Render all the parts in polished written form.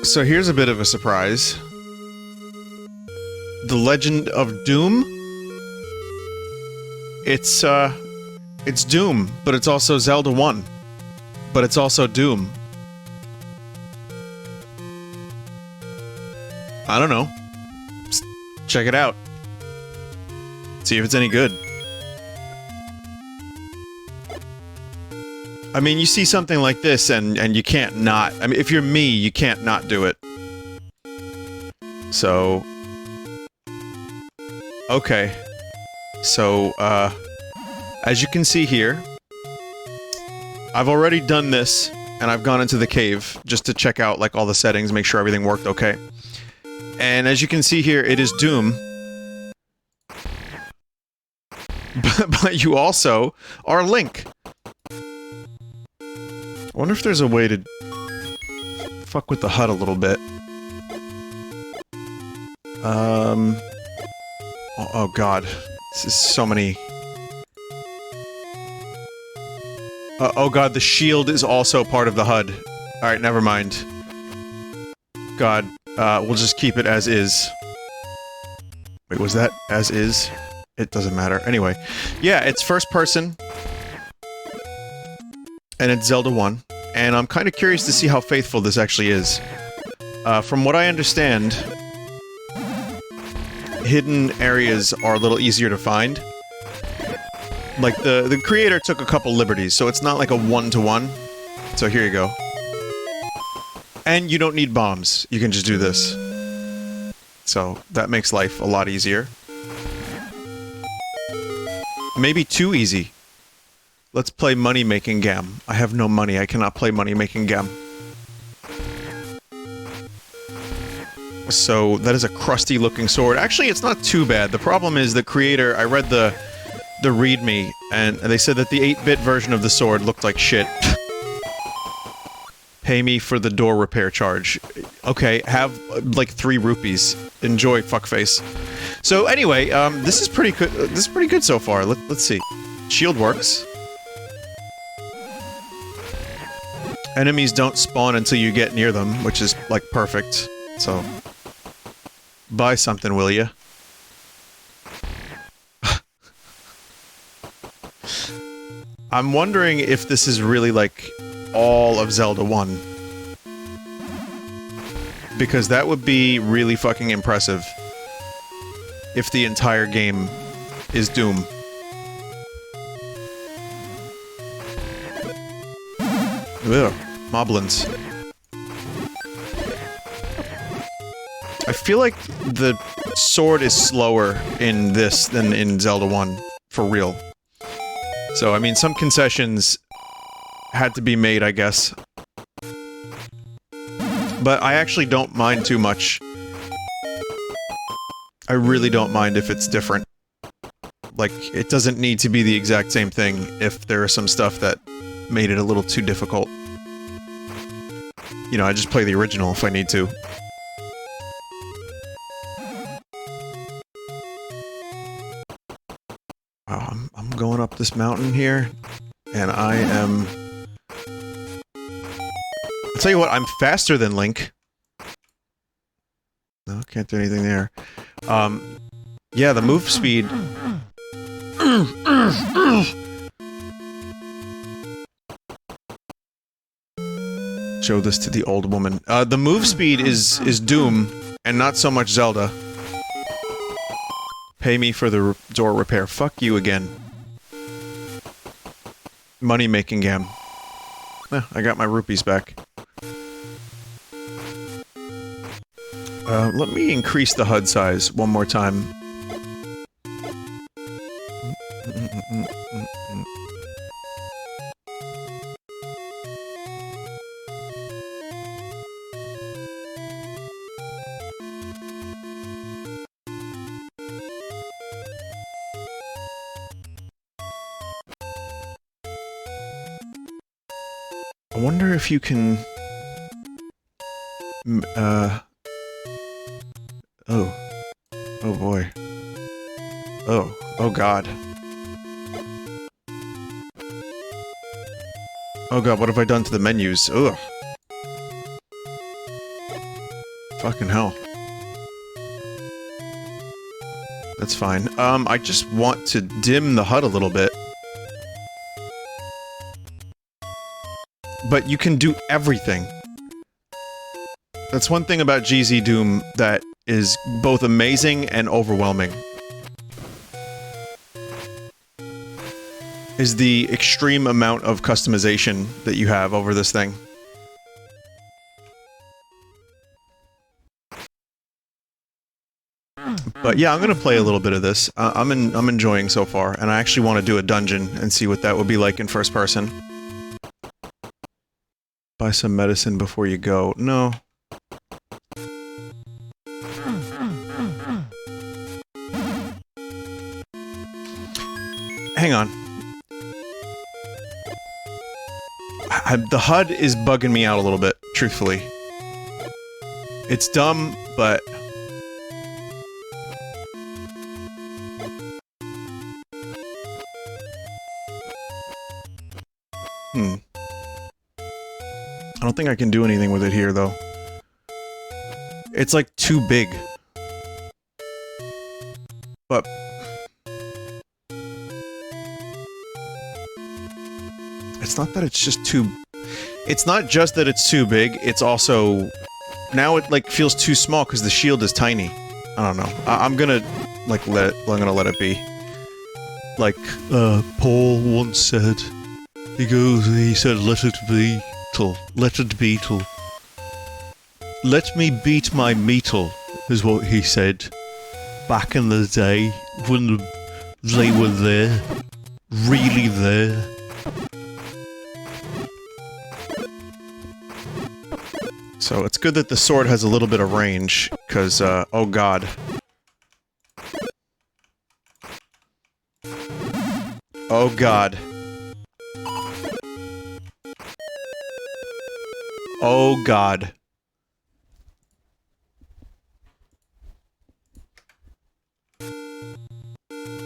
So here's a bit of a surprise. The Legend of Doom? It's Doom, but it's also Zelda 1. But it's also Doom. I don't know. Just check it out. See if it's any good. I mean, you see something like this and you can't not. I mean, if you're me, you can't not do it. So... Okay. So, as you can see here, I've already done this, and I've gone into the cave just to check out, like, all the settings, make sure everything worked okay. And as you can see here, it is Doom. But you also are Link. I wonder if there's a way to fuck with the HUD a little bit. Oh god. This is so many... oh god, the shield is also part of the HUD. Alright, never mind. God, we'll just keep it as is. Wait, was that as is? It doesn't matter. Anyway. Yeah, it's first person. And it's Zelda 1. And I'm kind of curious to see how faithful this actually is. From what I understand, hidden areas are a little easier to find. Like, the creator took a couple liberties, so it's not like a one-to-one. So here you go. And you don't need bombs. You can just do this. So, that makes life a lot easier. Maybe too easy. Let's play money-making gam. I have no money, I cannot play money-making gam. So, that is a crusty-looking sword. Actually, it's not too bad. The problem is the creator... I read the readme, and they said that the 8-bit version of the sword looked like shit. Pay me for the door repair charge. Okay, have, like, 3 rupees. Enjoy, fuckface. So, anyway, this is pretty good. This is pretty good so far. Let's see. Shield works. Enemies don't spawn until you get near them, which is, like, perfect. So... buy something, will ya? I'm wondering if this is really, like, all of Zelda 1. Because that would be really fucking impressive. If the entire game is Doom. Ugh, moblins. I feel like the sword is slower in this than in Zelda 1. For real. So, I mean, some concessions had to be made, I guess. But I actually don't mind too much. I really don't mind if it's different. Like, it doesn't need to be the exact same thing if there is some stuff that made it a little too difficult. You know, I just play the original if I need to. Wow, I'm going up this mountain here, and I am... I'll tell you what, I'm faster than Link. No, can't do anything there. Yeah, the move speed... Show this to the old woman. The move speed is Doom, and not so much Zelda. Pay me for the door repair. Fuck you again. Money-making gam. I got my rupees back. Let me increase the HUD size one more time. I wonder if you can... Oh. Oh boy. Oh. Oh god. Oh god, what have I done to the menus? Ugh. Fucking hell. That's fine. I just want to dim the HUD a little bit. But you can do everything. That's one thing about GZ Doom that is both amazing and overwhelming. Is the extreme amount of customization that you have over this thing. But yeah, I'm gonna play a little bit of this. I'm enjoying so far, and I actually want to do a dungeon and see what that would be like in first person. Buy some medicine before you go. No. Hang on. The HUD is bugging me out a little bit, truthfully. It's dumb, but... I don't think I can do anything with it here, though. It's like too big. But... it's not that it's just too... It's not just that it's too big, it's also... Now it, like, feels too small because the shield is tiny. I don't know. I'm gonna, like, I'm gonna let it be. Like, Paul once said... He said, let it be. Let it beetle. Let me beat my meetle, is what he said. Back in the day, when they were there. Really there. So it's good that the sword has a little bit of range, because, oh god. Oh god. Oh god.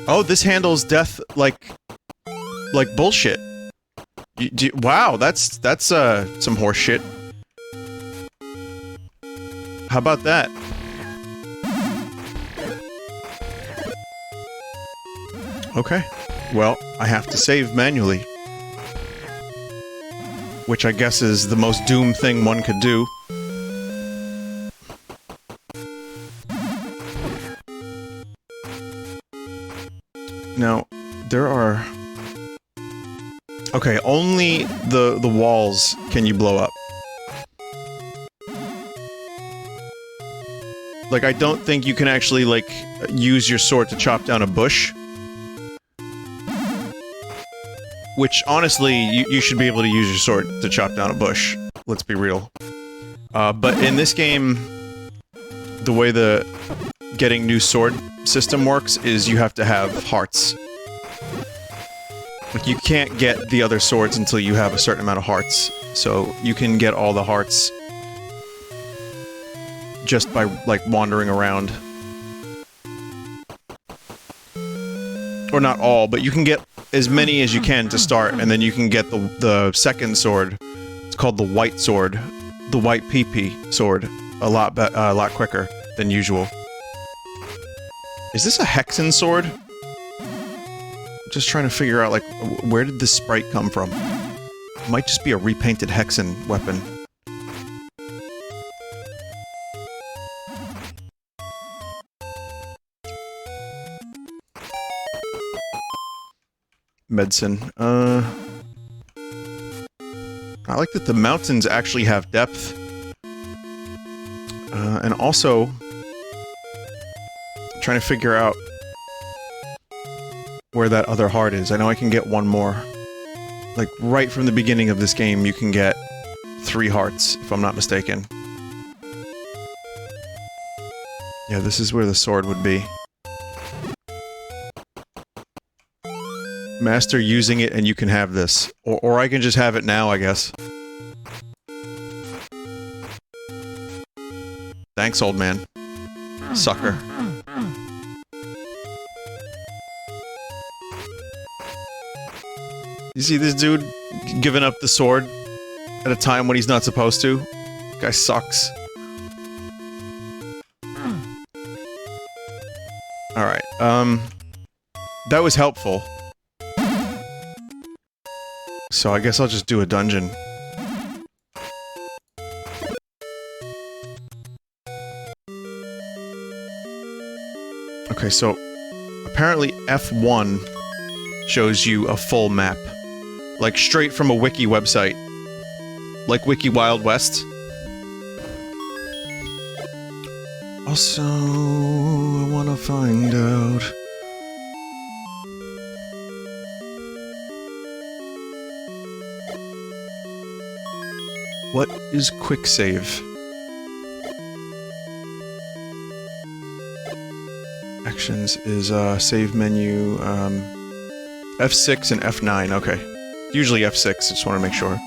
Oh, this handles death like bullshit. Wow, that's some horse shit. How about that? Okay. Well, I have to save manually. Which I guess is the most Doom thing one could do. Now, there are... Okay, only the walls can you blow up. Like, I don't think you can actually, like, use your sword to chop down a bush. Which, honestly, you should be able to use your sword to chop down a bush. Let's be real. But in this game, the way the getting new sword system works is you have to have hearts. Like, you can't get the other swords until you have a certain amount of hearts. So, you can get all the hearts just by, like, wandering around. Or not all, but you can get as many as you can to start, and then you can get the second sword. It's called the white sword. The white PP sword. A lot quicker than usual. Is this a Hexen sword? I'm just trying to figure out, like, where did this sprite come from? It might just be a repainted Hexen weapon. Medicine. I like that the mountains actually have depth. And also... I'm trying to figure out where that other heart is. I know I can get one more. Like, right from the beginning of this game, you can get 3 hearts, if I'm not mistaken. Yeah, this is where the sword would be. Master using it and you can have this. Or I can just have it now, I guess. Thanks, old man. Sucker. You see this dude giving up the sword at a time when he's not supposed to? Guy sucks. Alright, that was helpful. So I guess I'll just do a dungeon. Okay, so apparently F1 shows you a full map. Like straight from a wiki website. Like Wiki Wild West. Also, I wanna find out... what is quick save? Actions is, save menu, F6 and F9, okay. Usually F6, just wanna make sure.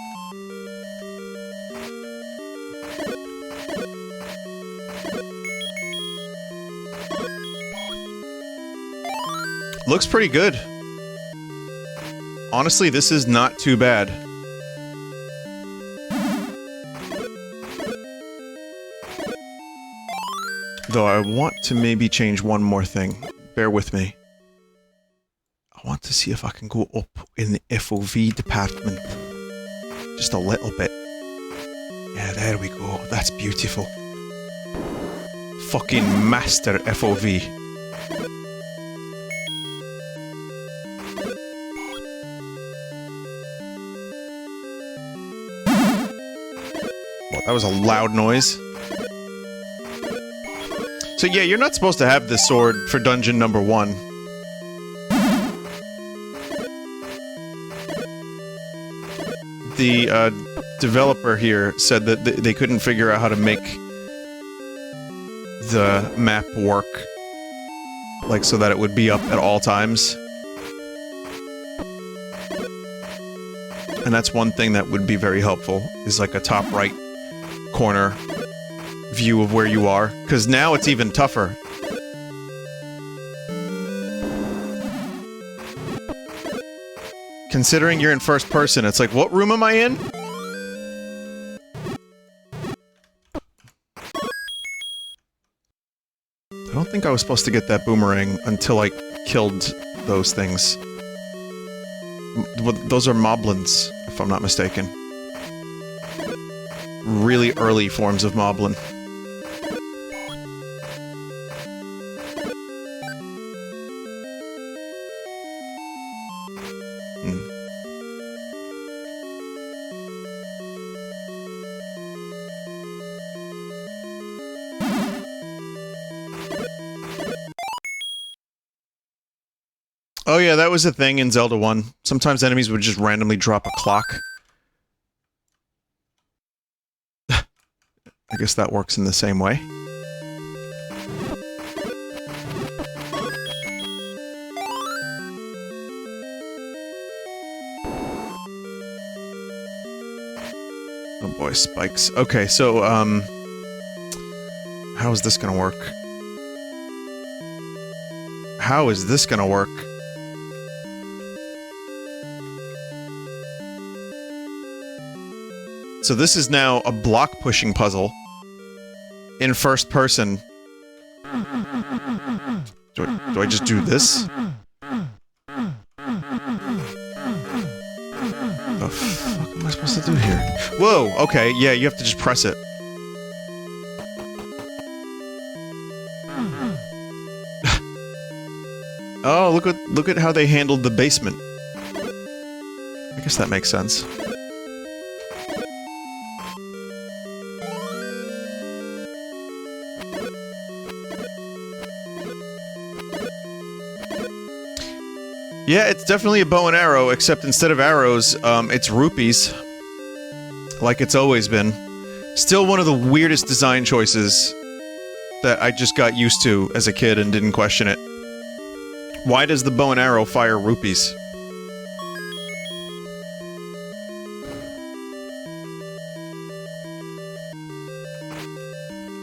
Looks pretty good. Honestly, this is not too bad. Though I want to maybe change one more thing. Bear with me. I want to see if I can go up in the FOV department. Just a little bit. Yeah, there we go. That's beautiful. Fucking master FOV. Well, that was a loud noise. So yeah, you're not supposed to have this sword for dungeon number 1. The developer here said that they couldn't figure out how to make the map work, like so that it would be up at all times. And that's one thing that would be very helpful, is like a top right corner view of where you are, because now it's even tougher. Considering you're in first person, it's like, what room am I in? I don't think I was supposed to get that boomerang until I killed those things. Those are moblins, if I'm not mistaken. Really early forms of moblin. Oh yeah, that was a thing in Zelda 1. Sometimes enemies would just randomly drop a clock. I guess that works in the same way. Oh boy, spikes. Okay, so, how is this gonna work? How is this gonna work? So this is now a block-pushing puzzle in first person. Do I just do this? The fuck am I supposed to do here? Whoa, okay, yeah, you have to just press it. Oh, look at how they handled the basement. I guess that makes sense. Yeah, it's definitely a bow and arrow, except instead of arrows, it's rupees. Like it's always been. Still one of the weirdest design choices that I just got used to as a kid and didn't question it. Why does the bow and arrow fire rupees?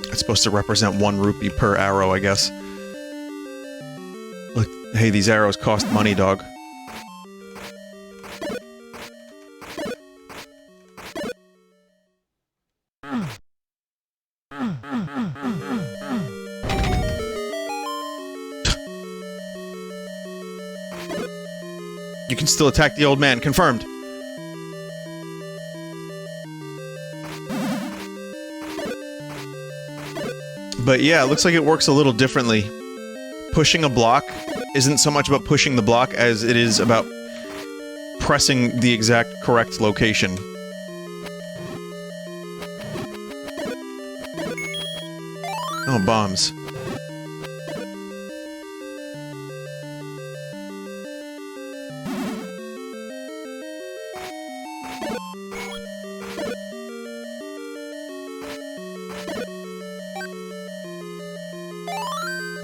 It's supposed to represent 1 rupee per arrow, I guess. Look, hey, these arrows cost money, dog. You can still attack the old man. Confirmed. But yeah, it looks like it works a little differently. Pushing a block isn't so much about pushing the block as it is about pressing the exact correct location. Oh, bombs.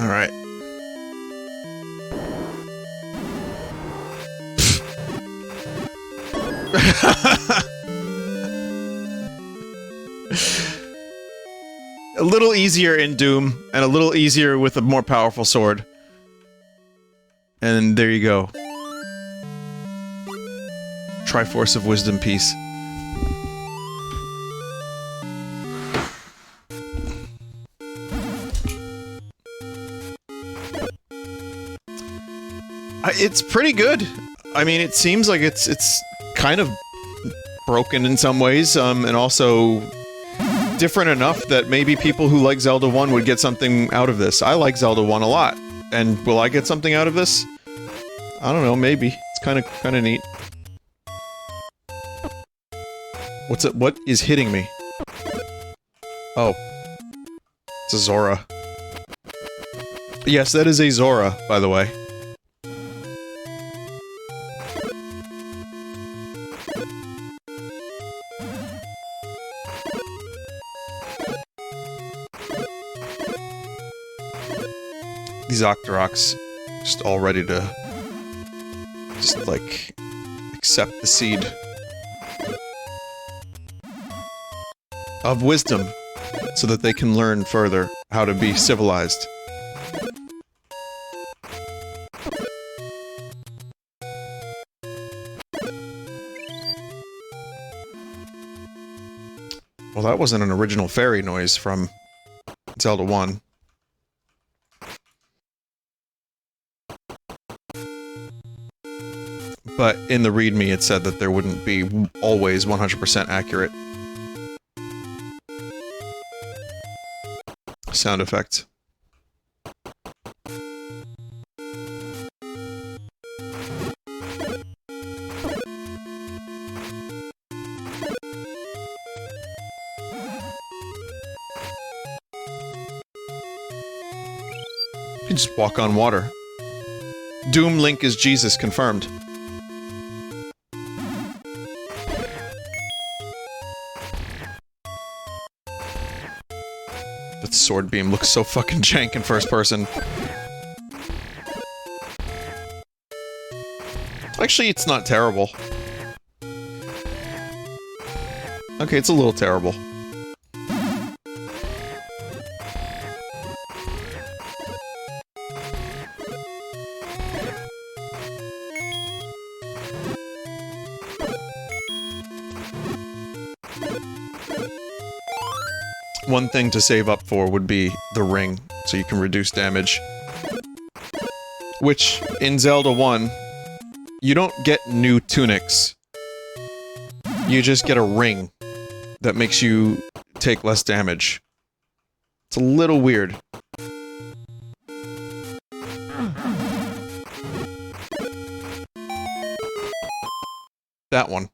All right. A little easier in Doom, and a little easier with a more powerful sword. And there you go. Triforce of Wisdom piece. It's pretty good. I mean, it seems like it's kind of broken in some ways, and also different enough that maybe people who like Zelda 1 would get something out of this. I like Zelda 1 a lot. And will I get something out of this? I don't know, maybe. It's kind of neat. What's it? What is hitting me? Oh. It's a Zora. Yes, that is a Zora, by the way. These Octoroks just all ready to just, like, accept the seed of wisdom so that they can learn further how to be civilized. Well, that wasn't an original fairy noise from Zelda 1. But in the README it said that there wouldn't be always 100% accurate sound effects. You can just walk on water. Doom Link is Jesus, confirmed. That sword beam looks so fucking jank in first person. Actually, it's not terrible. Okay, it's a little terrible. One thing to save up for would be the ring, so you can reduce damage. Which, in Zelda 1, you don't get new tunics. You just get a ring that makes you take less damage. It's a little weird. That one.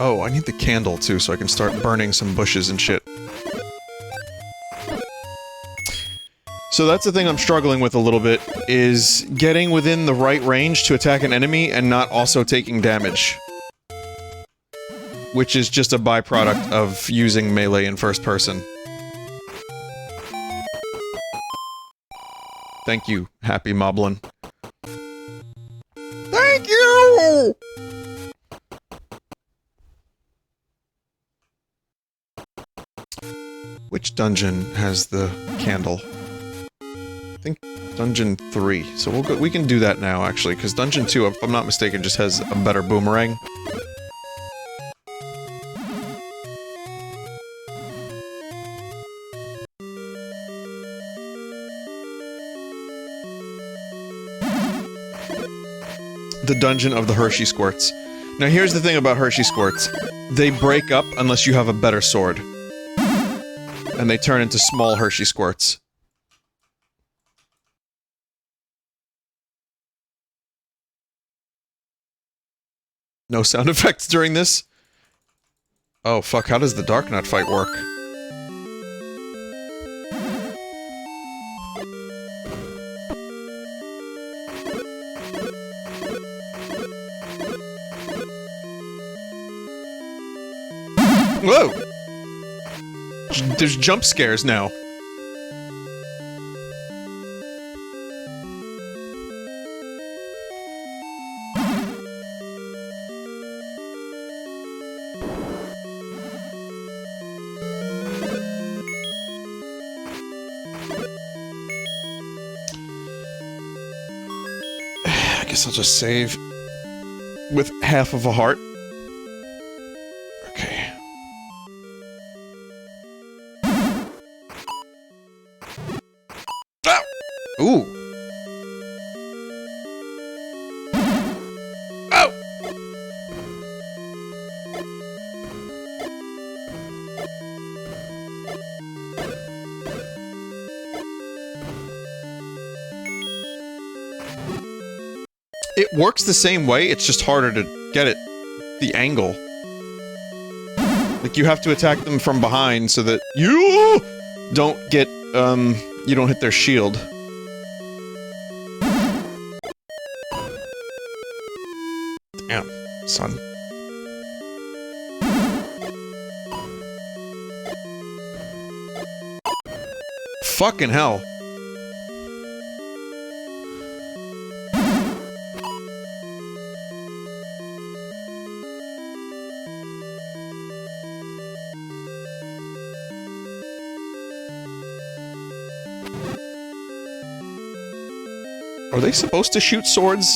Oh, I need the candle too, so I can start burning some bushes and shit. So that's the thing I'm struggling with a little bit, is getting within the right range to attack an enemy and not also taking damage. Which is just a byproduct of using melee in first person. Thank you, Happy Moblin. Thank you! Which dungeon has the candle? I think Dungeon 3. So we can do that now, actually, because Dungeon 2, if I'm not mistaken, just has a better boomerang. The Dungeon of the Hershey Squirts. Now here's the thing about Hershey Squirts. They break up unless you have a better sword. And they turn into small Hershey Squirts. No sound effects during this? Oh fuck, how does the Dark Knight fight work? Whoa! There's jump scares now. I guess I'll just save with half of a heart. Okay. Ah! Ooh. Oh! It works the same way, it's just harder to get it, the angle. Like, you have to attack them from behind so that you don't get, you don't hit their shield. Damn, son. Fucking hell. Are they supposed to shoot swords?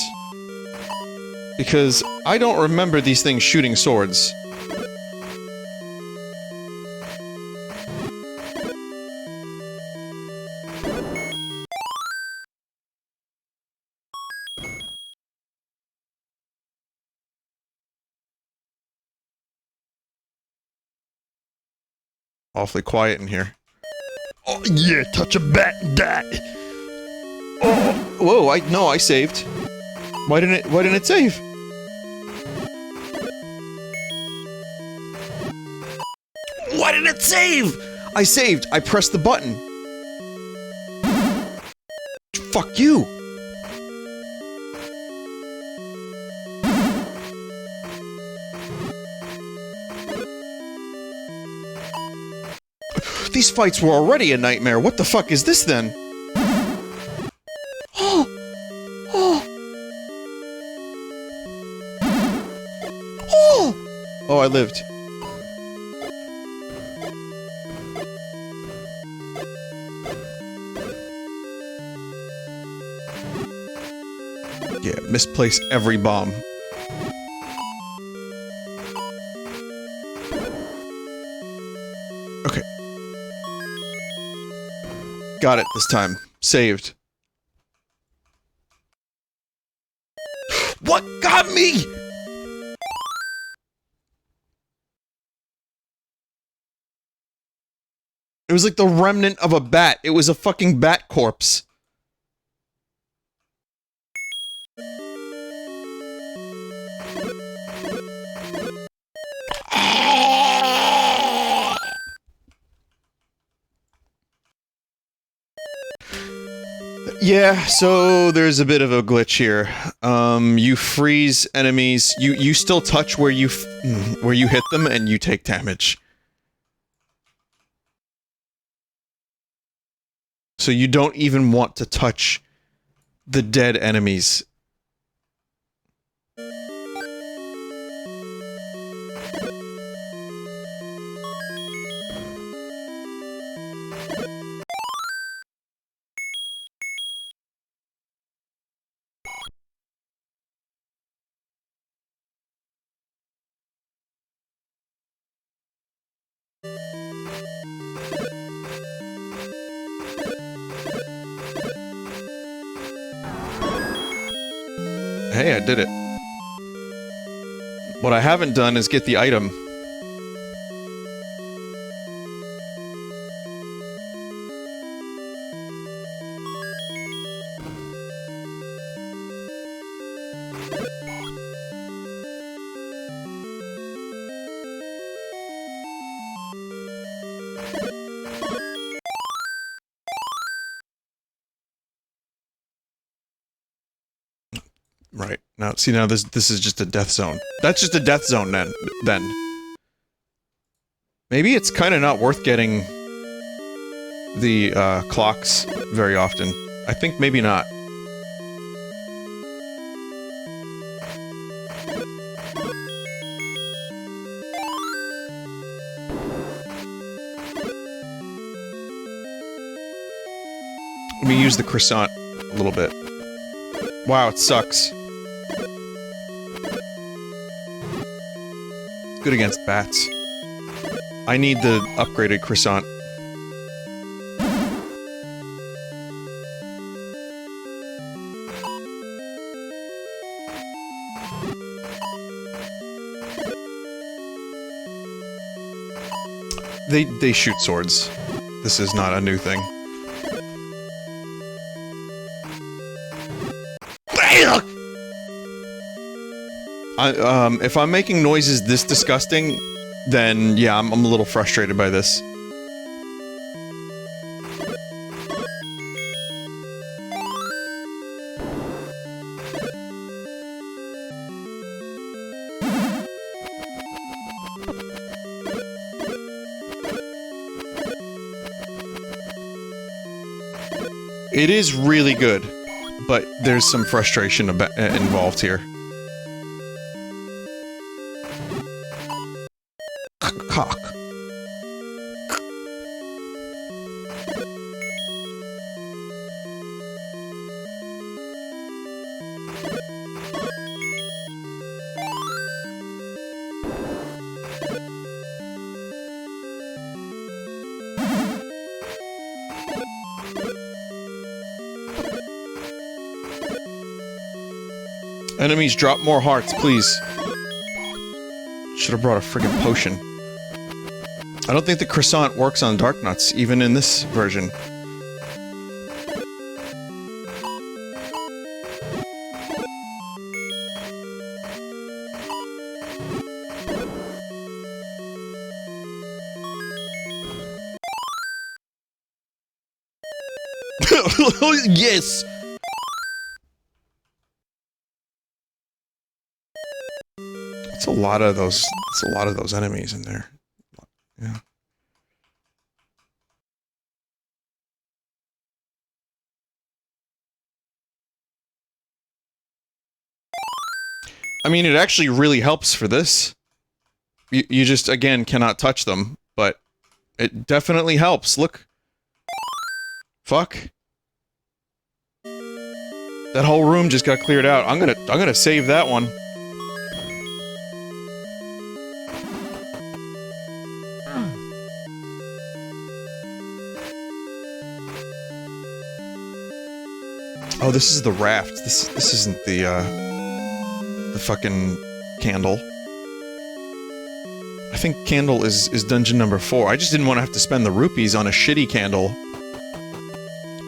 Because I don't remember these things shooting swords. Awfully quiet in here. Oh yeah, touch a bat and die. Oh, whoa! I saved. Why didn't it save? Why didn't it save? I saved. I pressed the button. Fuck you. These fights were already a nightmare. What the fuck is this then? Oh, I lived. Yeah, misplace every bomb. Okay. Got it this time. Saved. What got me? It was like the remnant of a bat. It was a fucking bat corpse. Yeah, so there's a bit of a glitch here. You freeze enemies. You still touch where you hit them and you take damage. So you don't even want to touch the dead enemies. Hey, I did it. What I haven't done is get the item. Right. Now, see, now this is just a death zone. That's just a death zone then. Maybe it's kind of not worth getting the, clocks very often. I think maybe not. Let me use the croissant a little bit. Wow, it sucks. Good against bats. I need the upgraded croissant. They shoot swords. This is not a new thing. If I'm making noises this disgusting, then yeah, I'm a little frustrated by this. It is really good, but there's some frustration involved here. Cock. Enemies, drop more hearts, please. Should have brought a friggin' potion. I don't think the croissant works on dark nuts, even in this version. Yes! It's a lot of those. It's a lot of those enemies in there. Yeah. I mean, it actually really helps for this. You just, again, cannot touch them, but it definitely helps. Look. Fuck. That whole room just got cleared out. I'm gonna save that one. Oh, this is the raft. This isn't the fucking candle. I think candle is dungeon number 4. I just didn't want to have to spend the rupees on a shitty candle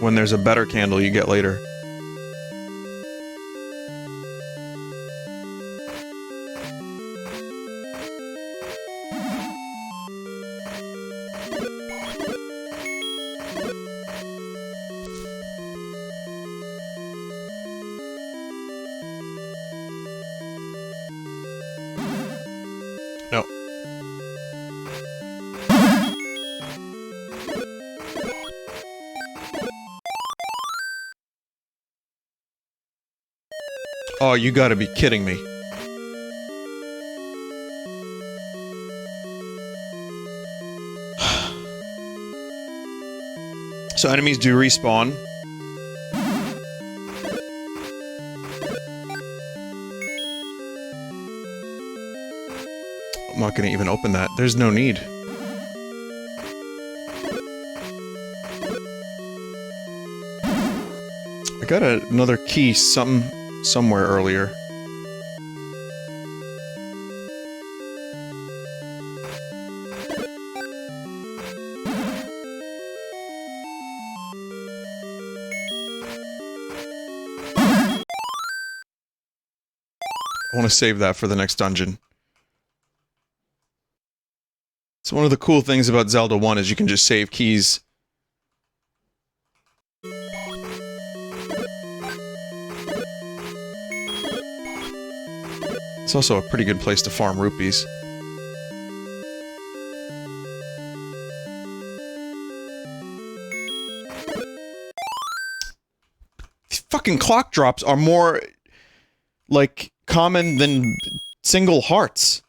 when there's a better candle you get later. No. Oh, you gotta be kidding me. So enemies do respawn. I'm not gonna even open that. There's no need. I got another key. Something somewhere earlier. I want to save that for the next dungeon. So one of the cool things about Zelda 1 is you can just save keys. It's also a pretty good place to farm rupees. These fucking clock drops are more, like, common than single hearts.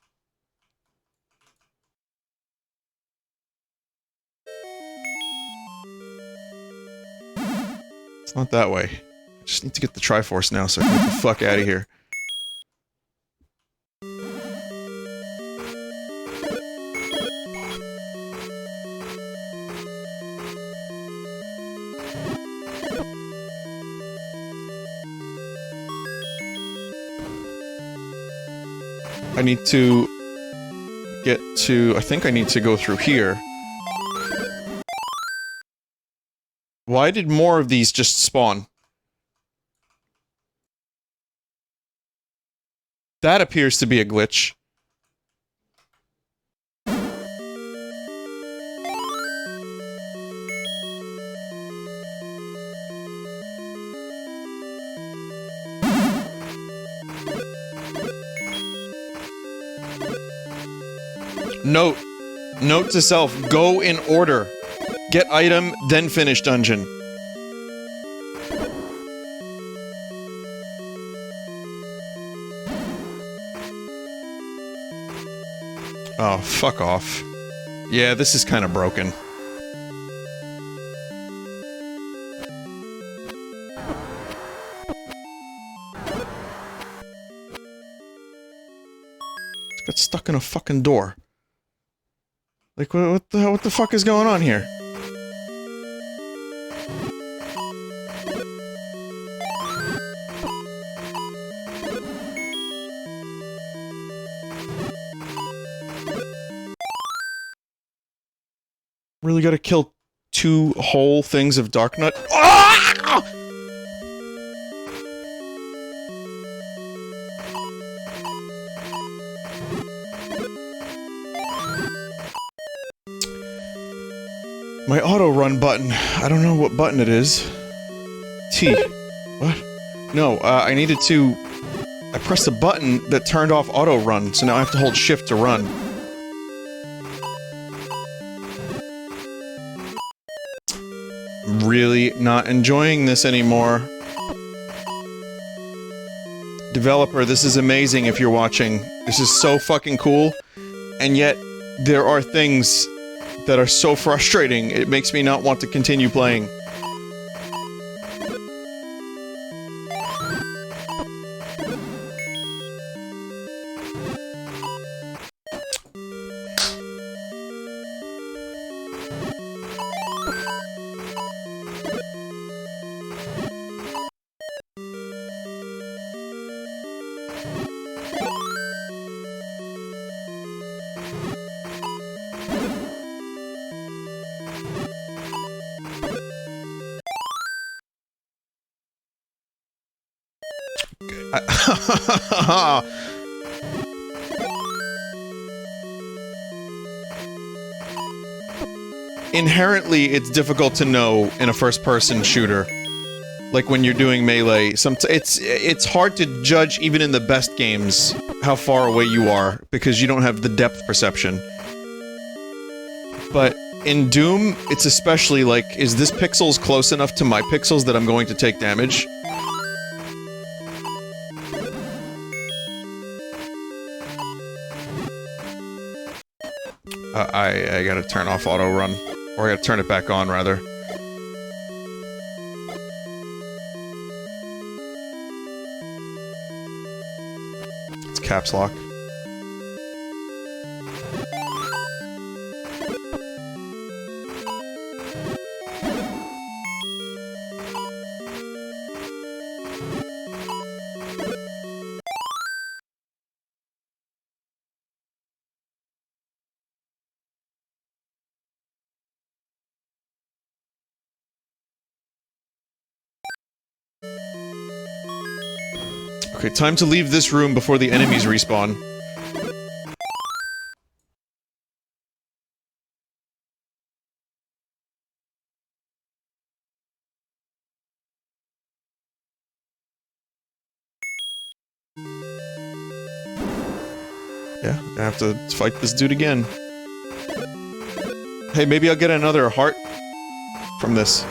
It's not that way. I just need to get the Triforce now so I can get the fuck out of here. I need to get to... I think I need to go through here. Why did more of these just spawn? That appears to be a glitch. Note. Note to self, go in order. Get item, then finish dungeon. Oh, fuck off. Yeah, this is kind of broken. Just got stuck in a fucking door. Like, what the fuck is going on here? Really gotta kill 2 whole things of Dark Nut? Ah! My auto run button. I don't know what button it is. T. What? No, I needed to... I pressed a button that turned off auto run, so now I have to hold shift to run. I'm really not enjoying this anymore. Developer, this is amazing if you're watching. This is so fucking cool, and yet there are things that are so frustrating, it makes me not want to continue playing. Inherently, it's difficult to know in a first-person shooter. Like when you're doing melee, it's hard to judge even in the best games how far away you are because you don't have the depth perception. But in Doom, it's especially like, is this pixels close enough to my pixels that I'm going to take damage? I gotta turn off auto run. Or I gotta turn it back on, rather. It's caps lock. Okay, time to leave this room before the enemies respawn. Yeah, I have to fight this dude again. Hey, maybe I'll get another heart from this.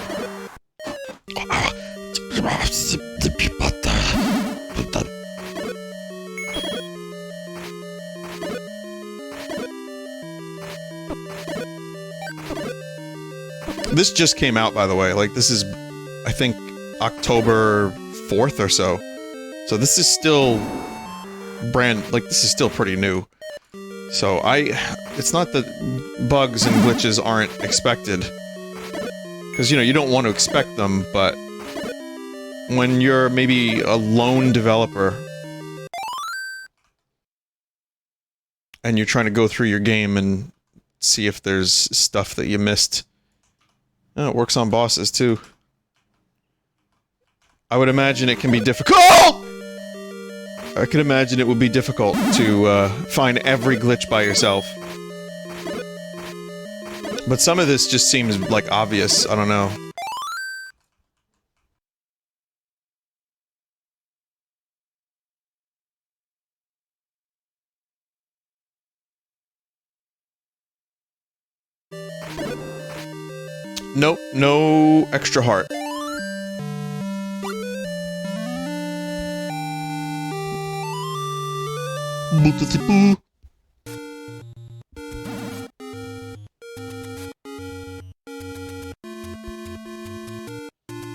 This just came out, by the way. Like, this is, I think, October 4th or so. So this is still this is still pretty new. So it's not that bugs and glitches aren't expected. Because, you know, you don't want to expect them, but when you're maybe a lone developer and you're trying to go through your game and see if there's stuff that you missed. Oh, it works on bosses, too. I would imagine it can be difficult. I could imagine it would be difficult to find every glitch by yourself. But some of this just seems, like, obvious. I don't know. Nope, no extra heart.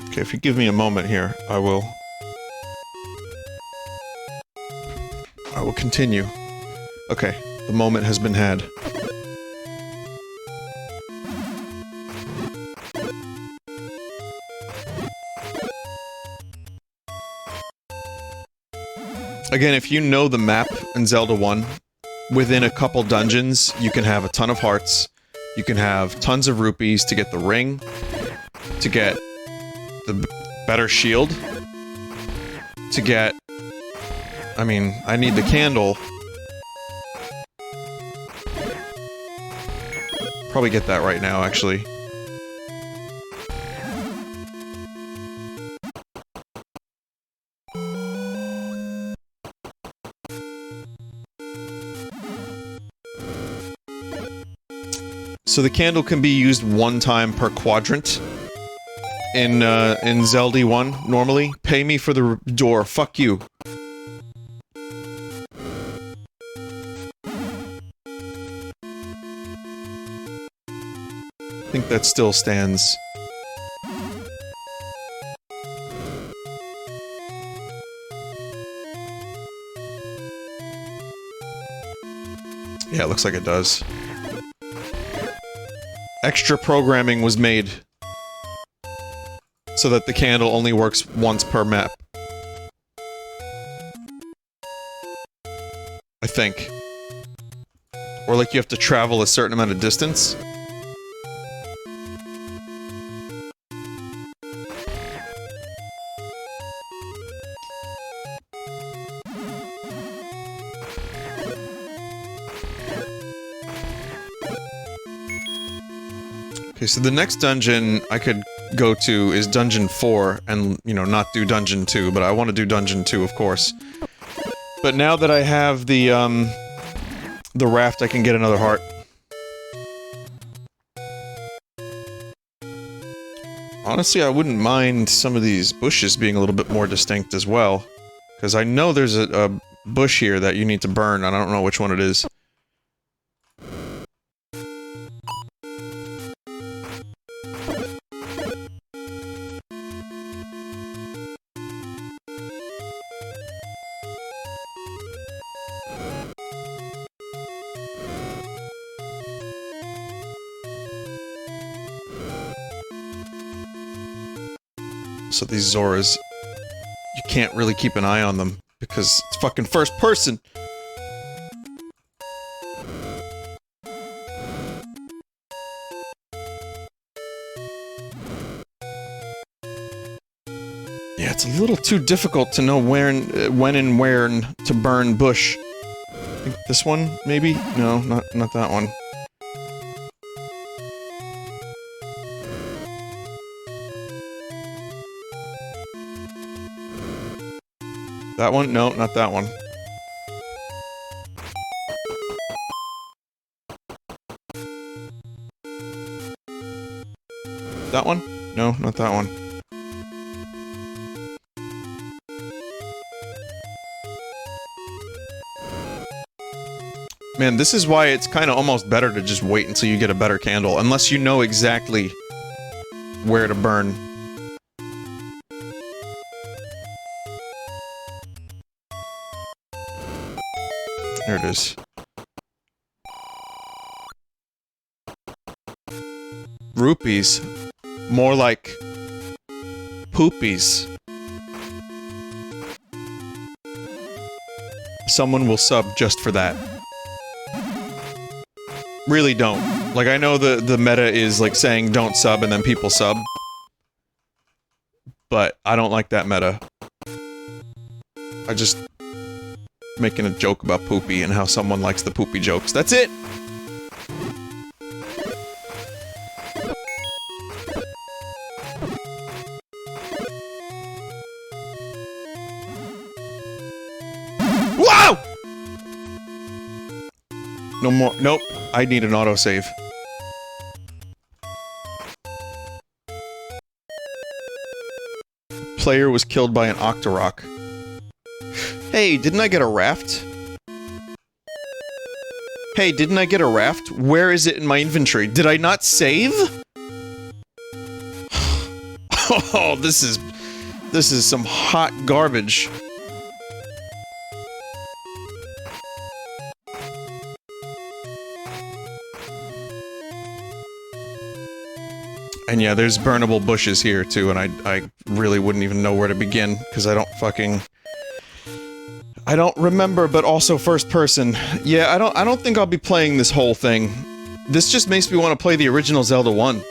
Okay, if you give me a moment here, I will continue. Okay, the moment has been had. Again, if you know the map in Zelda 1, within a couple dungeons, you can have a ton of hearts, you can have tons of rupees to get the ring, to get the better shield, to get... I mean, I need the candle. Probably get that right now, actually. So the candle can be used one time per quadrant. In Zelda 1, normally. Pay me for the door, fuck you. I think that still stands. Yeah, it looks like it does. Extra programming was made so that the candle only works once per map. I think. Or like you have to travel a certain amount of distance. Okay, so the next dungeon I could go to is Dungeon 4, and, you know, not do Dungeon 2, but I want to do Dungeon 2, of course. But now that I have the raft, I can get another heart. Honestly, I wouldn't mind some of these bushes being a little bit more distinct as well. Because I know there's a bush here that you need to burn, and I don't know which one it is. So these Zoras, you can't really keep an eye on them, because it's fucking first person! Yeah, it's a little too difficult to know when and where to burn bush. I think this one, maybe? No, not that one. That one? No, not that one. That one? No, not that one. Man, this is why it's kind of almost better to just wait until you get a better candle, unless you know exactly where to burn. There it is. Rupees. More like poopies. Someone will sub just for that. Really don't. Like, I know the meta is, like, saying don't sub and then people sub. But I don't like that meta. I just... making a joke about poopy and how someone likes the poopy jokes. That's it! Wow! No more. Nope. I need an autosave. Player was killed by an Octorok. Hey, didn't I get a raft? Hey, didn't I get a raft? Where is it in my inventory? Did I not save? Oh, this is some hot garbage. And yeah, there's burnable bushes here too, and I really wouldn't even know where to begin, because I don't remember, but also first person. Yeah, I don't think I'll be playing this whole thing. This just makes me want to play the original Zelda 1.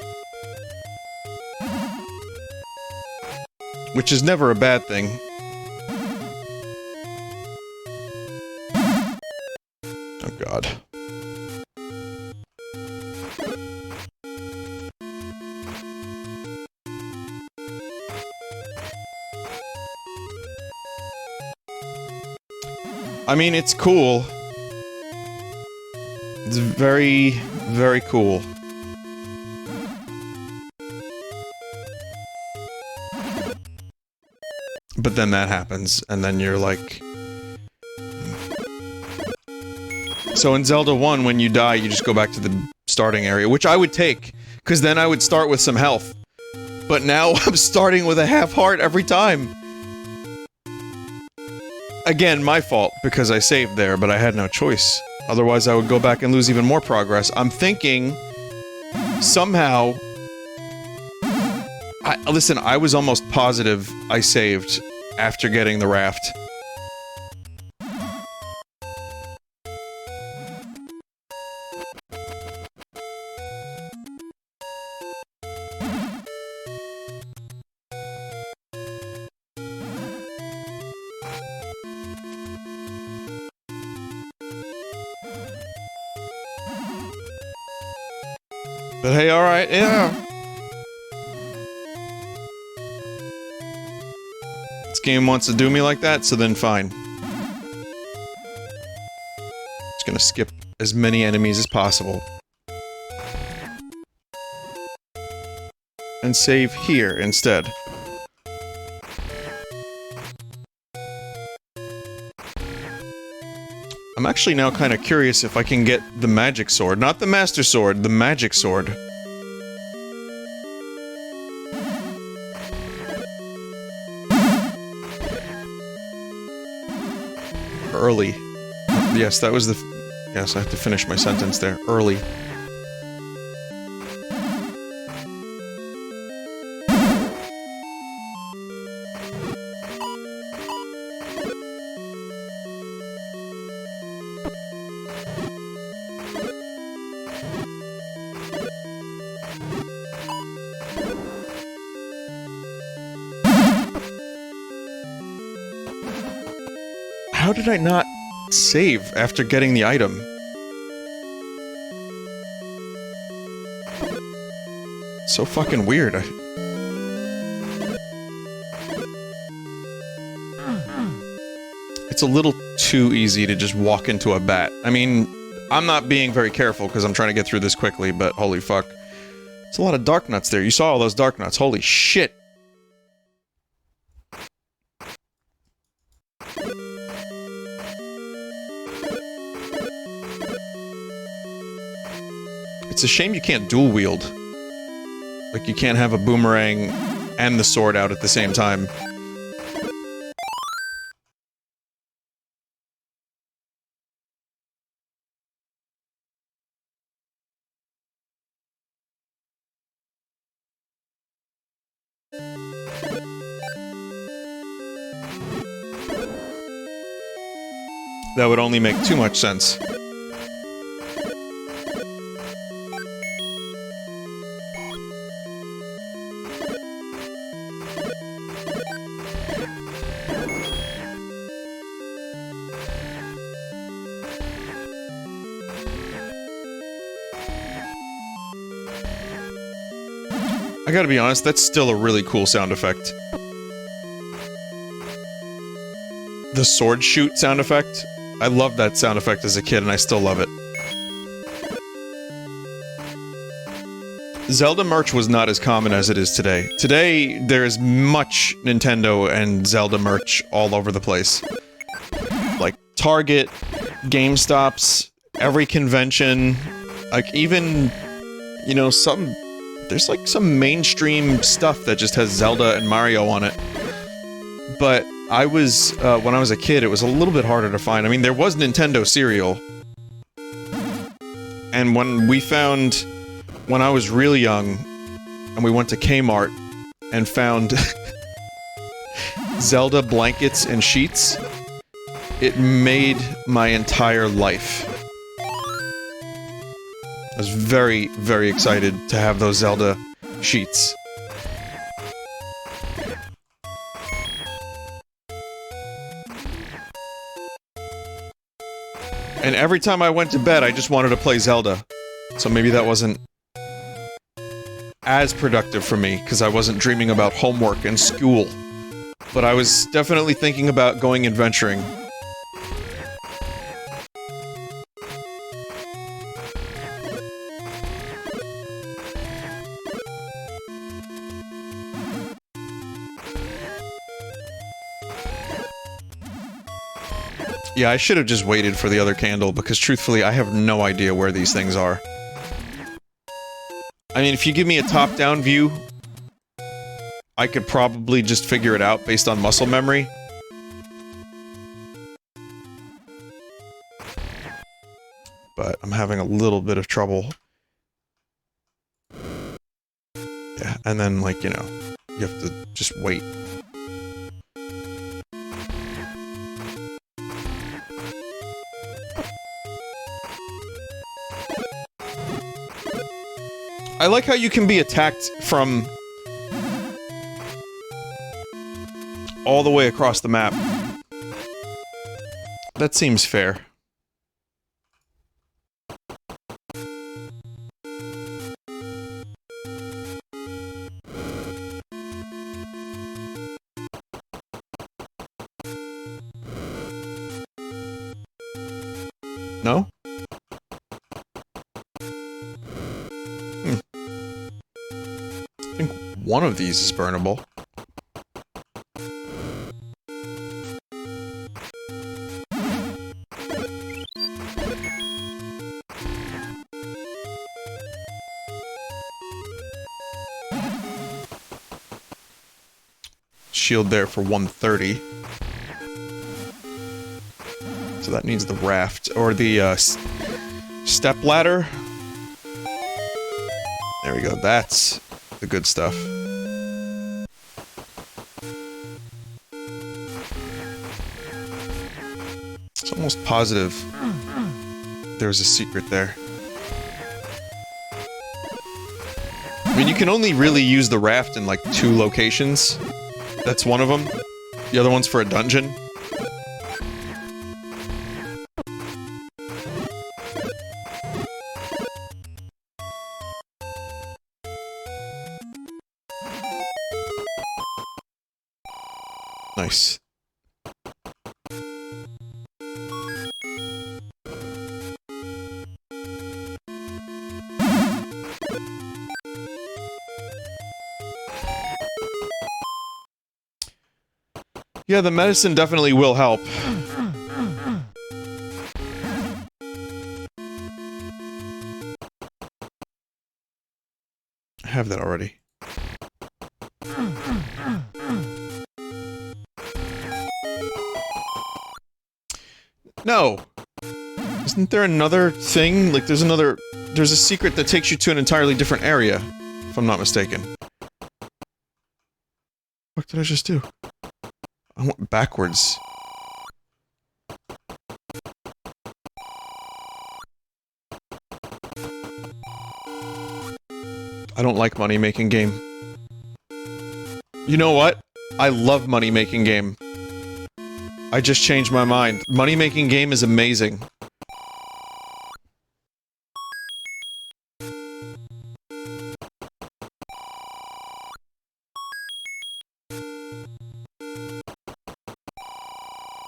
Which is never a bad thing. Oh god. I mean, it's cool. It's very, very cool. But then that happens, and then you're like... So in Zelda 1, when you die, you just go back to the starting area, which I would take, because then I would start with some health. But now I'm starting with a half heart every time. Again, my fault, because I saved there, but I had no choice. Otherwise, I would go back and lose even more progress. I'm thinking... somehow... Listen, I was almost positive I saved after getting the raft. But hey, alright, yeah. This game wants to do me like that, so then fine. Just gonna skip as many enemies as possible. And save here instead. I'm actually now kind of curious if I can get the magic sword. Not the master sword, the magic sword. Early. Yes, that was the... Yes, I have to finish my sentence there. Early. How did I not save after getting the item? So fucking weird. It's a little too easy to just walk into a bat. I mean, I'm not being very careful because I'm trying to get through this quickly, but holy fuck. There's a lot of dark nuts there. You saw all those dark nuts. Holy shit. It's a shame you can't dual wield. Like, you can't have a boomerang and the sword out at the same time. That would only make too much sense. I gotta be honest, that's still a really cool sound effect. The sword shoot sound effect. I loved that sound effect as a kid, and I still love it. Zelda merch was not as common as it is today. Today, there is much Nintendo and Zelda merch all over the place. Like, Target, GameStops, every convention, like, even, you know, there's like some mainstream stuff that just has Zelda and Mario on it. But I was, when I was a kid, it was a little bit harder to find. I mean, there was Nintendo cereal. And when I was really young, and we went to Kmart and found Zelda blankets and sheets, it made my entire life. I was very, very excited to have those Zelda sheets. And every time I went to bed, I just wanted to play Zelda. So maybe that wasn't as productive for me, because I wasn't dreaming about homework and school. But I was definitely thinking about going adventuring. Yeah, I should have just waited for the other candle, because truthfully, I have no idea where these things are. I mean, if you give me a top-down view, I could probably just figure it out based on muscle memory. But I'm having a little bit of trouble. Yeah, and then, like, you know, you have to just wait. I like how you can be attacked from all the way across the map. That seems fair. No? I think one of these is burnable. Shield there for 130. So that needs the raft, or the, step ladder. There we go, that's the good stuff. It's almost positive there's a secret there. I mean, you can only really use the raft in, like, 2 locations. That's one of them. The other one's for a dungeon. Nice. Yeah, the medicine definitely will help. I have that already. No! Isn't there another thing? Like, there's a secret that takes you to an entirely different area, if I'm not mistaken. What did I just do? I went backwards. I don't like money-making game. You know what? I love money-making game. I just changed my mind. Money-making game is amazing.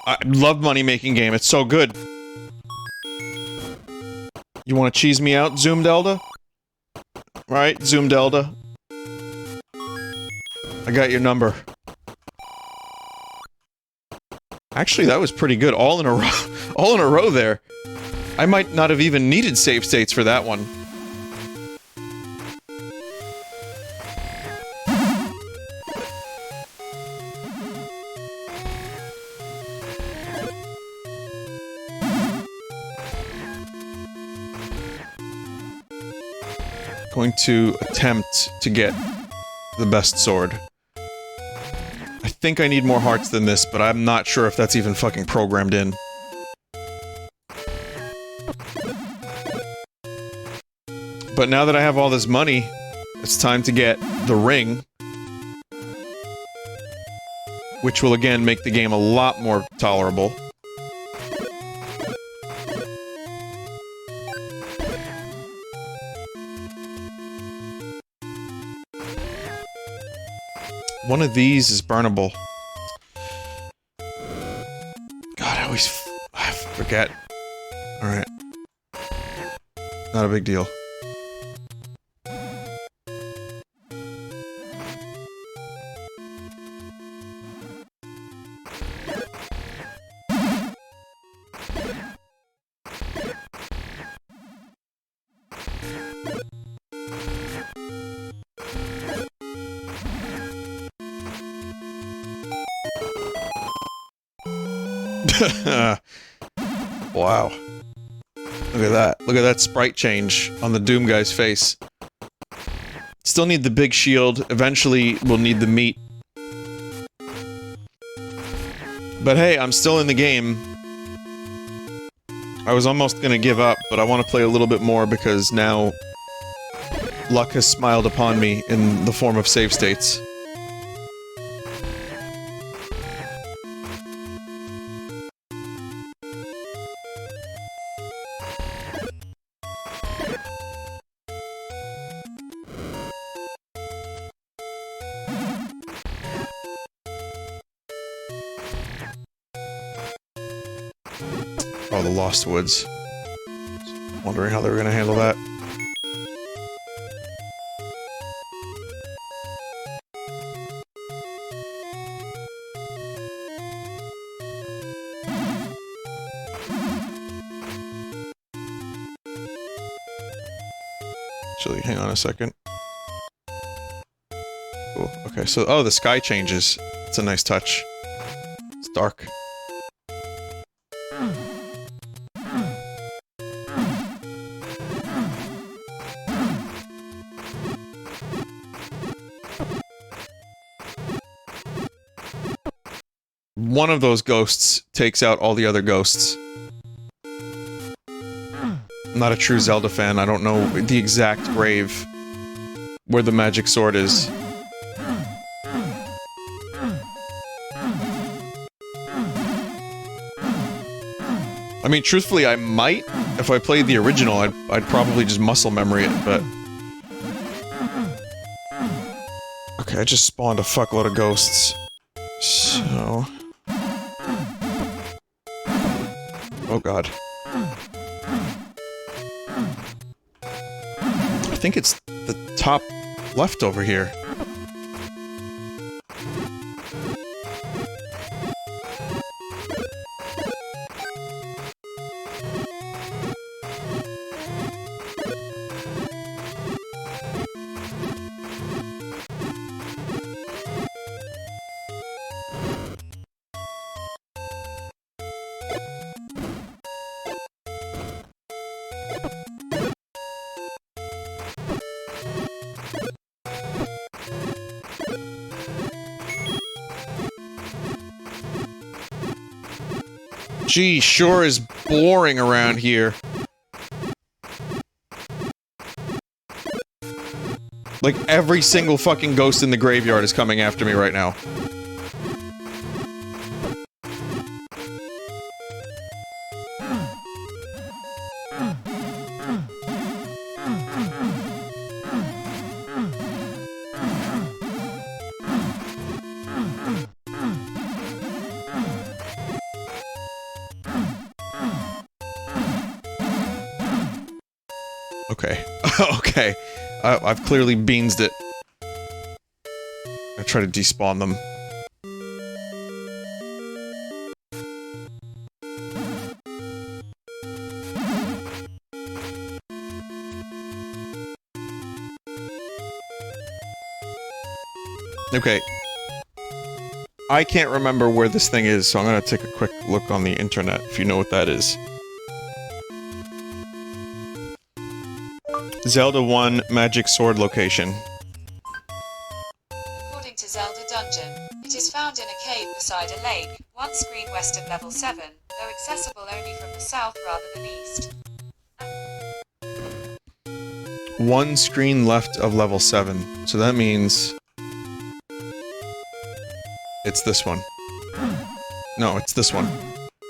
I love money-making game. It's so good. You want to cheese me out, Zoom Delta? Right, Zoom Delta. I got your number. Actually, that was pretty good. All in a row. All in a row there. I might not have even needed save states for that one. Going to attempt to get the best sword. I think I need more hearts than this, but I'm not sure if that's even fucking programmed in. But now that I have all this money, it's time to get the ring. Which will again make the game a lot more tolerable. One of these is burnable. God, I forget. Alright. Not a big deal. Wow. Look at that. Look at that sprite change on the Doom guy's face. Still need the big shield. Eventually, we'll need the meat. But hey, I'm still in the game. I was almost gonna give up, but I want to play a little bit more because now luck has smiled upon me in the form of save states. Oh, the Lost Woods. Wondering how they were gonna handle that. Actually, hang on a second. Cool. Okay, so, oh, the sky changes. It's a nice touch. It's dark. One of those ghosts takes out all the other ghosts. I'm not a true Zelda fan. I don't know the exact grave where the magic sword is. I mean, truthfully, I might. If I played the original, I'd probably just muscle memory it, but... Okay, I just spawned a fuckload of ghosts. So... Oh god. I think it's the top left over here. Gee, sure is boring around here. Like, every single fucking ghost in the graveyard is coming after me right now. Okay. Okay. I've clearly beansed it. I try to despawn them. Okay. I can't remember where this thing is, so I'm gonna take a quick look on the internet, if you know what that is. Zelda 1 Magic Sword location. According to Zelda Dungeon, it is found in a cave beside a lake, one screen west of level 7, though accessible only from the south rather than east. One screen left of level 7, so that means... It's this one. No, it's this one.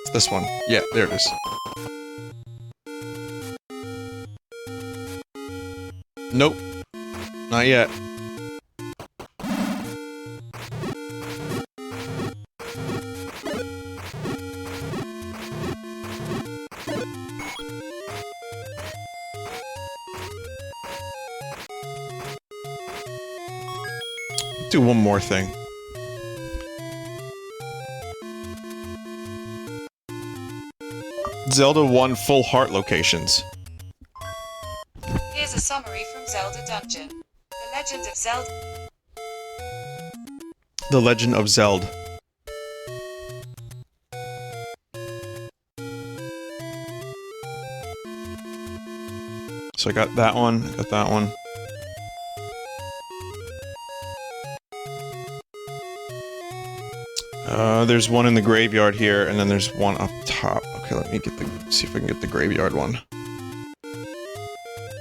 It's this one. Yeah, there it is. Nope. Not yet. Do one more thing. Zelda 1 full heart locations. Here's a summary from Zelda Dungeon. The Legend of Zelda. The Legend of Zelda. So I got that one, I got that one. There's one in the graveyard here, and then there's one up top. Okay, let me get the, see if I can get the graveyard one.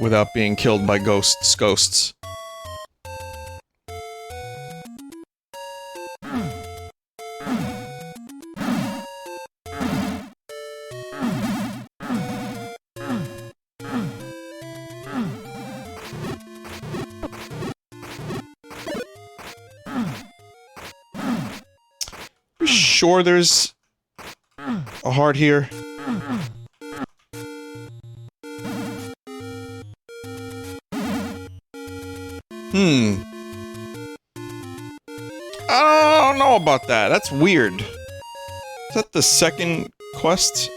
Without being killed by ghosts. Sure there's a heart here. I don't know about that. That's weird. Is that the second quest?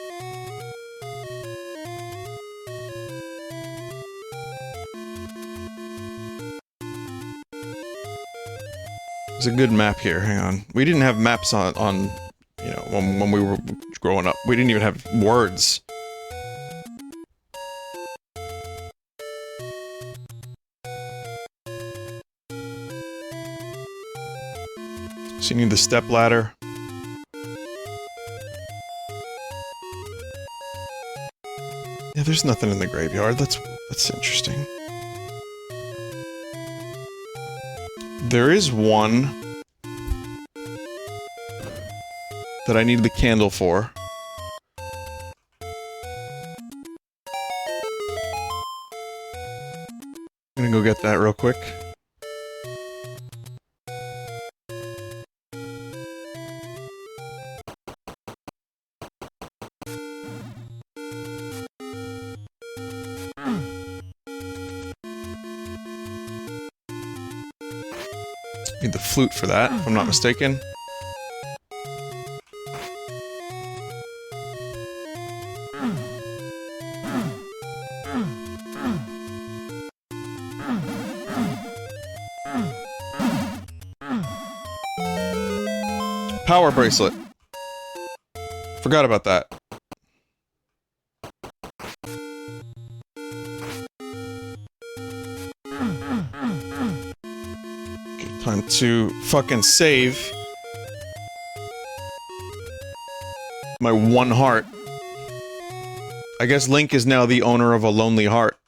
There's a good map here. Hang on. We didn't have maps on you know, when we were growing up. We didn't even have words. So you need the step ladder. Yeah, there's nothing in the graveyard. That's interesting. There is one that I need the candle for. I'm gonna go get that real quick. Need the flute for that, if I'm not mistaken. Power bracelet. Forgot about that. Okay, time to fucking save my one heart. I guess Link is now the owner of a lonely heart.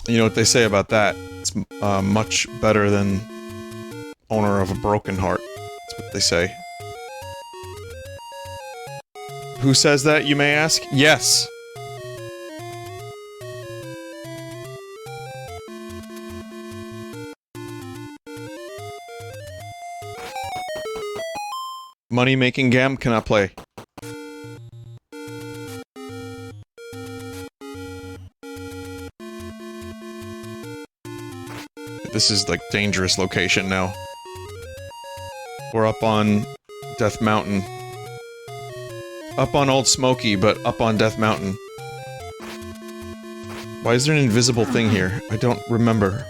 You know what they say about that? It's much better than owner of a broken heart. That's what they say. Who says that, you may ask? Yes! Money-making gam cannot play. This is, like, dangerous location now. We're up on Death Mountain. Up on Old Smoky, but up on Death Mountain. Why is there an invisible thing here? I don't remember.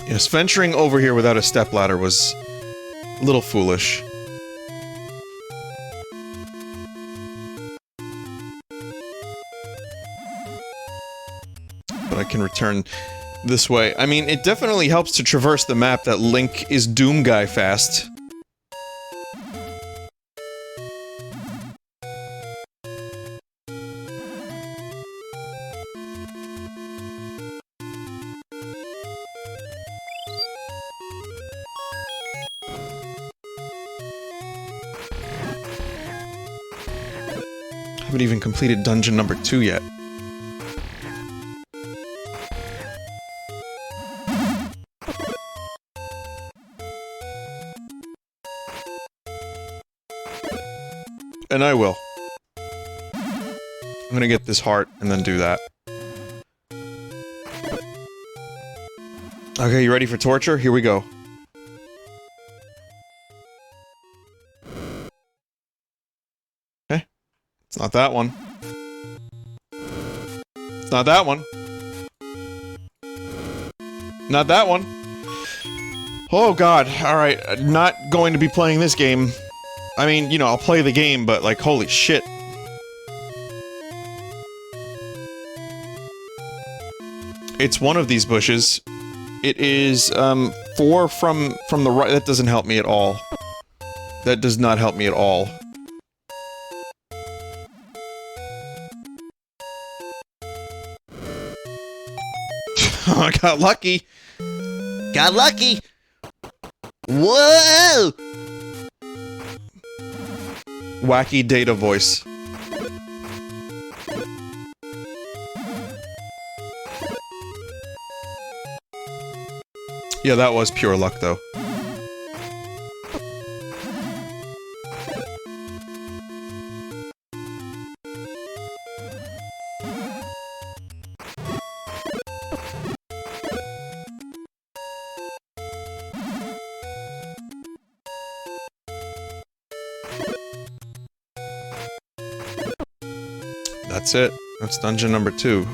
Yes, venturing over here without a stepladder was a little foolish. But I can return this way. I mean, it definitely helps to traverse the map that Link is Doom Guy fast. Haven't even completed dungeon number 2 yet. And I will. I'm gonna get this heart and then do that. Okay, you ready for torture? Here we go. Okay. It's not that one. It's not that one. Not that one. Oh god, alright, not going to be playing this game. I mean, you know, I'll play the game, but like, holy shit. It's one of these bushes. It is, 4 from the right. That doesn't help me at all. That does not help me at all. I got lucky. Got lucky. Whoa! Wacky data voice. Yeah, that was pure luck, though. That's it. That's dungeon number 2.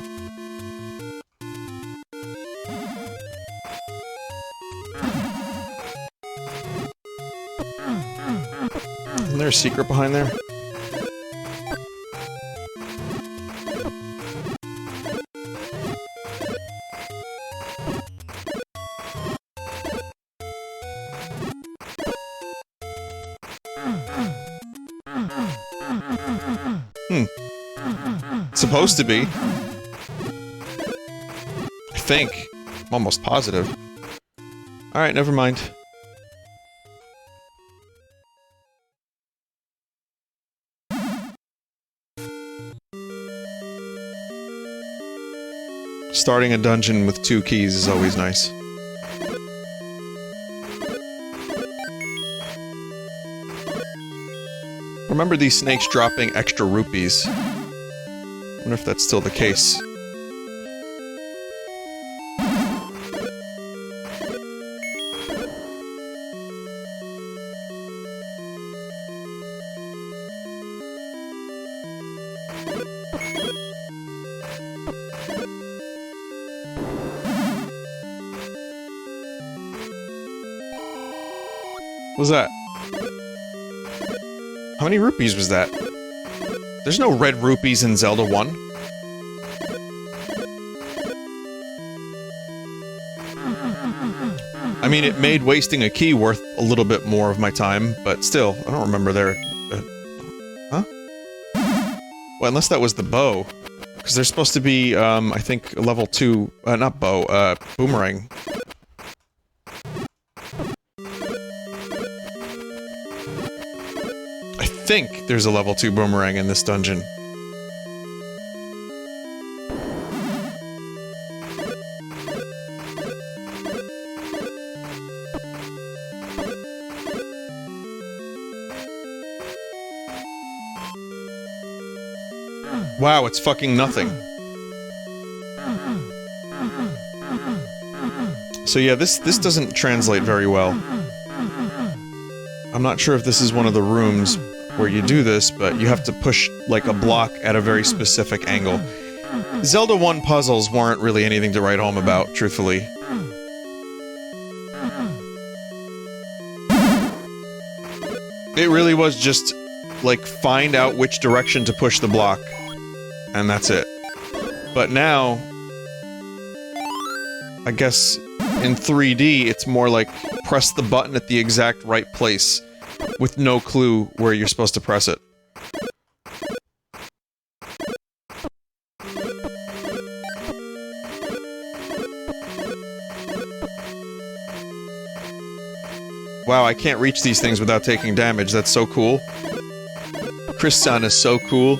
Isn't there a secret behind there? It's supposed to be. I think. I'm almost positive. Alright, never mind. Starting a dungeon with 2 keys is always nice. Remember these snakes dropping extra rupees. I wonder if that's still the case. What was that? How many rupees was that? There's no red rupees in Zelda 1. I mean, it made wasting a key worth a little bit more of my time, but still, I don't remember there... huh? Well, unless that was the bow. Because there's supposed to be, I think, a level 2... not bow, boomerang. I think there's a level 2 boomerang in this dungeon. Wow, it's fucking nothing. So yeah, this doesn't translate very well. I'm not sure if this is one of the rooms where you do this, but you have to push, like, a block at a very specific angle. Zelda 1 puzzles weren't really anything to write home about, truthfully. It really was just, like, find out which direction to push the block. And that's it. But now... I guess in 3D, it's more like press the button at the exact right place, with no clue where you're supposed to press it. Wow, I can't reach these things without taking damage. That's so cool. Chris-san is so cool.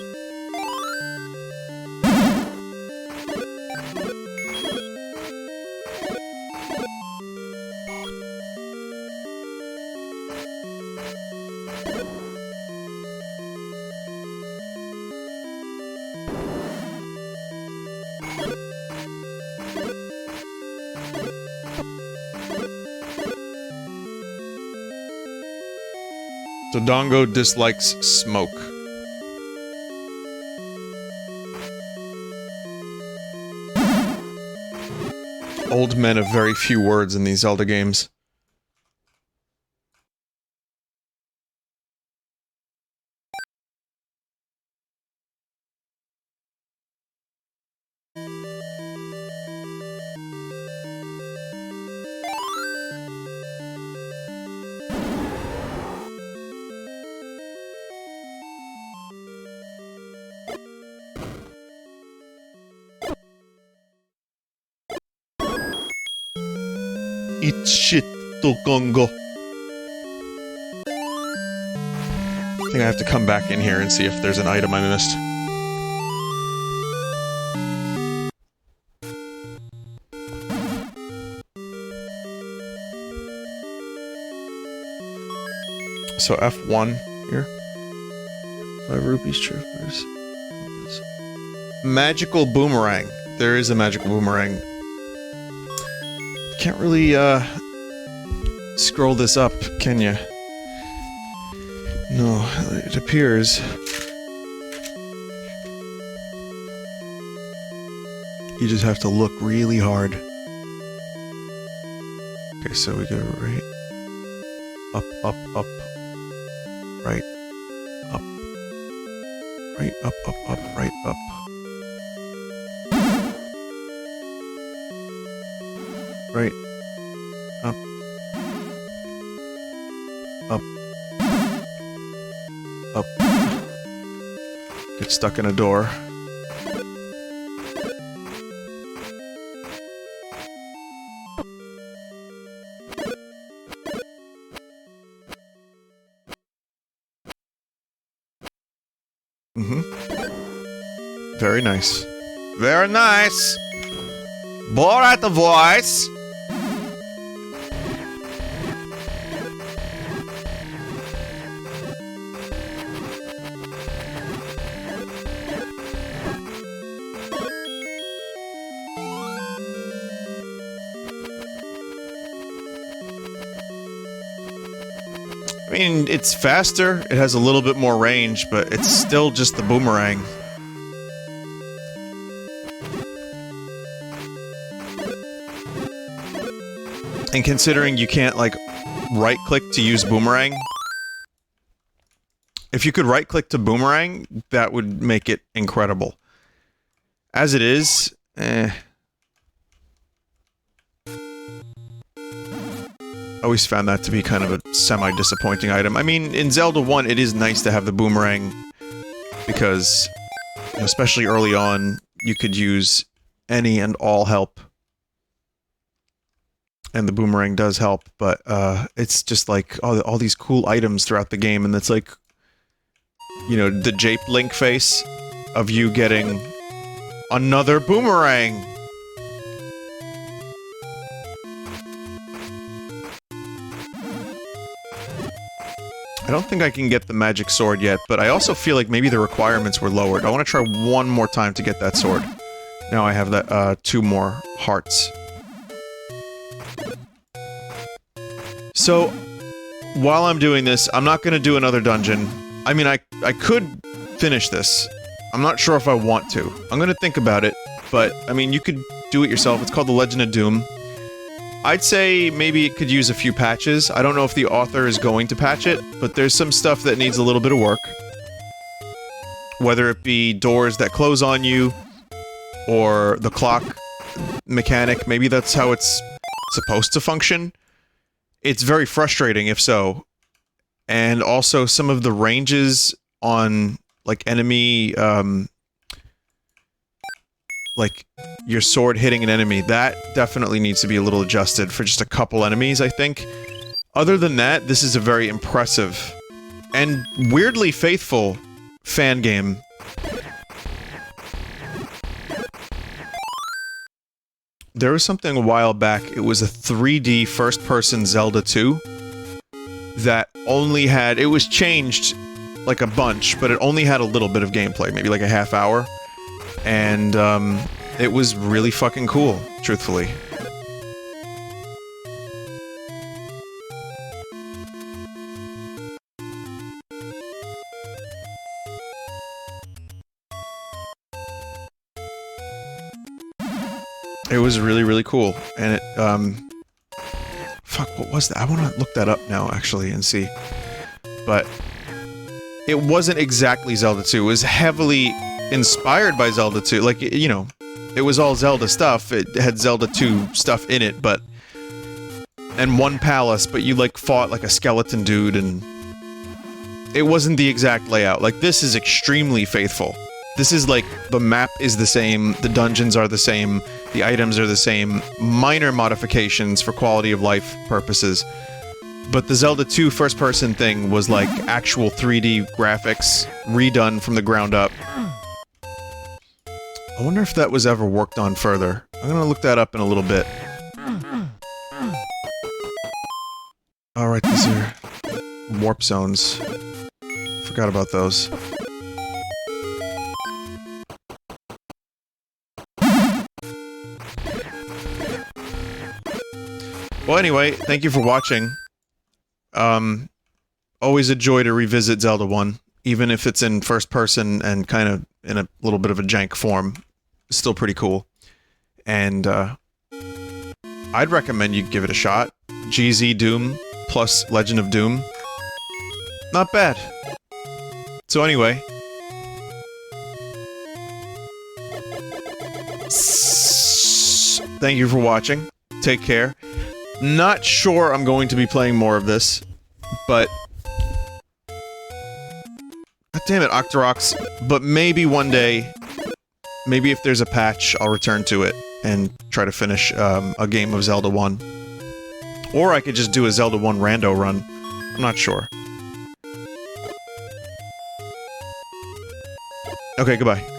So Dongo dislikes smoke. Old men have very few words in these Zelda games. Eat shit, Tokongo. I think I have to come back in here and see if there's an item I missed. So F1 here. 5 rupees, Triforce. Magical boomerang. There is a magical boomerang. Can't really, scroll this up, can ya? No, it appears... you just have to look really hard. Okay, so we go right... up, up, up. Right. Up. Right, up, up, up, right, up. Right. Up. Up. Up. Get stuck in a door. Mm-hmm. Very nice. Very nice! Bore at the voice! I mean, it's faster, it has a little bit more range, but it's still just the boomerang. And considering you can't, like, right-click to use boomerang, if you could right-click to boomerang, that would make it incredible. As it is, eh. Always found that to be kind of a semi-disappointing item. I mean, in Zelda 1, it is nice to have the boomerang, because, especially early on, you could use any and all help. And the boomerang does help, but, it's just like, all these cool items throughout the game, and it's like, you know, the Jape Link face of you getting another boomerang! I don't think I can get the magic sword yet, but I also feel like maybe the requirements were lowered. I want to try one more time to get that sword. Now I have that, 2 more hearts. So, while I'm doing this, I'm not gonna do another dungeon. I mean, I could finish this. I'm not sure if I want to. I'm gonna think about it, but, I mean, you could do it yourself. It's called The Legend of Doom. I'd say maybe it could use a few patches. I don't know if the author is going to patch it, but there's some stuff that needs a little bit of work. Whether it be doors that close on you, or the clock mechanic, maybe that's how it's supposed to function. It's very frustrating if so. And also some of the ranges on, like, enemy, like, your sword hitting an enemy, that definitely needs to be a little adjusted for just a couple enemies, I think. Other than that, this is a very impressive and weirdly faithful fan game. There was something a while back, it was a 3D first-person Zelda 2 that only had, it was changed like a bunch, but it only had a little bit of gameplay, maybe like a half hour. And, it was really fucking cool, truthfully. It was really, really cool, and it, fuck, what was that? I wanna look that up now, actually, and see. But it wasn't exactly Zelda 2, it was heavily inspired by Zelda 2, like, you know, it was all Zelda stuff, it had Zelda 2 stuff in it, but... And one palace, but you, like, fought like a skeleton dude, and... It wasn't the exact layout, like, this is extremely faithful. This is like, the map is the same, the dungeons are the same, the items are the same, minor modifications for quality of life purposes. But the Zelda 2 first-person thing was like actual 3D graphics, redone from the ground up. I wonder if that was ever worked on further. I'm gonna look that up in a little bit. Alright, these are warp zones. Forgot about those. Well, anyway, thank you for watching. Always a joy to revisit Zelda 1, even if it's in first person and kind of in a little bit of a jank form. It's still pretty cool. And, I'd recommend you give it a shot. GZ Doom plus Legend of Doom. Not bad. So anyway. Thank you for watching. Take care. Not sure I'm going to be playing more of this, but... God damn it, Octorox. But maybe one day, maybe if there's a patch, I'll return to it and try to finish a game of Zelda 1. Or I could just do a Zelda 1 rando run. I'm not sure. Okay, goodbye.